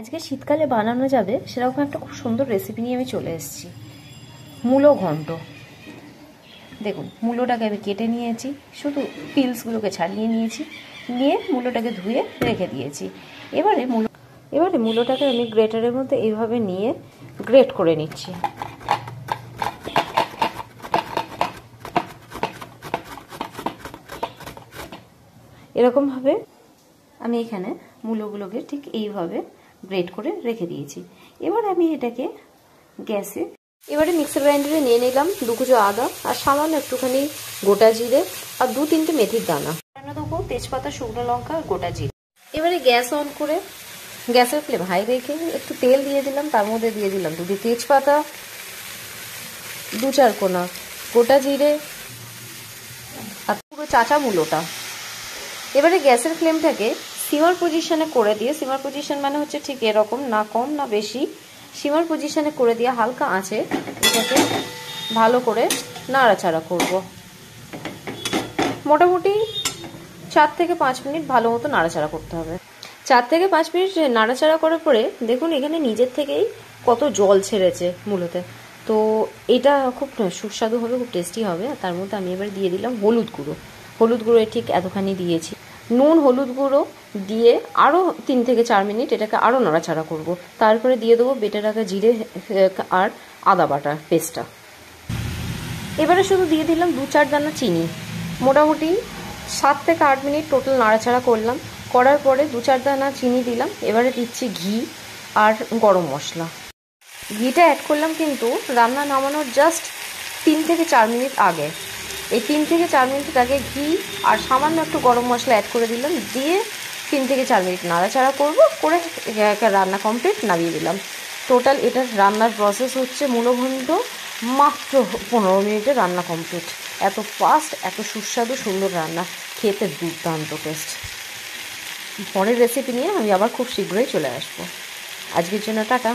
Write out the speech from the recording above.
আজকে শীতকালে বানানো যাবে সেরকম একটা খুব সুন্দর রেসিপি নিয়ে আমি চলে এসেছি। মূলো ঘন্ট। দেখুন, মূলোটাকে আমি কেটে নিয়েছি, শুধু পিলসগুলোকে ছাড়িয়ে নিয়েছি, নিয়ে মূলোটাকে ধুয়ে রেখে দিয়েছি। এবারে মূলোটাকে আমি গ্রেটারের মধ্যে এইভাবে নিয়ে গ্রেট করে নিচ্ছি। এরকমভাবে আমি এখানে মূলোগুলোকে ঠিক এইভাবে গ্রেট করে রেখে দিয়েছি। এবার আমি এটাকে এবারে মিক্সার গ্রাইন্ডারে নিয়ে নিলাম 2 কুচো আদা আর সামান্য একটুখানি গোটা জিরে আর 2-3টে মেথির দানা, দেবো তেজপাতা, শুকনো লঙ্কা আর গোটা জিরে। এবারে গ্যাস অন করে গ্যাসের ফ্লেম হাই রেখে একটু তেল দিয়ে দিলাম, তার মধ্যে দিয়ে দিলাম 2টি তেজপাতা, 2-4 কোনা গোটা জিরে আর পুরো চাচা মূলোটা। এবারে গ্যাসের ফ্লেমটাকে সিমার পজিশনে করে দিয়ে, সিমার পজিশন মানে হচ্ছে ঠিক এরকম, না কম না বেশি, সিমার পজিশনে করে দিয়ে হালকা আঁচে এটাকে ভালো করে নাড়াচাড়া করব। মোটামুটি 4 থেকে 5 মিনিট ভালো মতো নাড়াচাড়া করতে হবে। 4 থেকে 5 মিনিট নাড়াচাড়া করার পরে দেখুন এখানে নিজের থেকেই কত জল ছেড়েছে মূলোতে। তো এটা খুব সুস্বাদু হবে, খুব টেস্টি হবে। আর তার মধ্যে আমি এবার দিয়ে দিলাম হলুদ গুঁড়ো। হলুদ গুঁড়ো ঠিক এতখানি দিয়েছি। নুন, হলুদ গুঁড়ো দিয়ে আরও 3 থেকে 4 মিনিট এটাকে আরও নাড়াচাড়া করব। তারপরে দিয়ে দেবো বেটে রাখা জিরে আর আদা বাটা পেস্টটা। এবারে শুধু দিয়ে দিলাম 2-4 দানা চিনি। মোটামুটি 7 থেকে 8 মিনিট টোটাল নাড়াচাড়া করলাম। করার পরে 2-4 দানা চিনি দিলাম। এবারে দিচ্ছি ঘি আর গরম মশলা। ঘিটা অ্যাড করলাম কিন্তু রান্না নামানোর জাস্ট 3 থেকে 4 মিনিট আগে। এই 3 থেকে 4 মিনিট আগে ঘি আর সামান্য একটু গরম মশলা অ্যাড করে দিলাম, দিয়ে 3 থেকে 4 মিনিট নাড়াচাড়া করে রান্না কমপ্লিট, নামিয়ে দিলাম। টোটাল এটার রান্নার প্রসেস হচ্ছে মূলো ঘন্ট মাত্র 15 মিনিটে রান্না কমপ্লিট। এত ফাস্ট, এত সুস্বাদু সুন্দর রান্না, খেতে দুর্দান্ত টেস্ট। পরের রেসিপি নিয়ে আমি আবার খুব শীঘ্রই চলে আসবো। আজকের জন্য টাটা।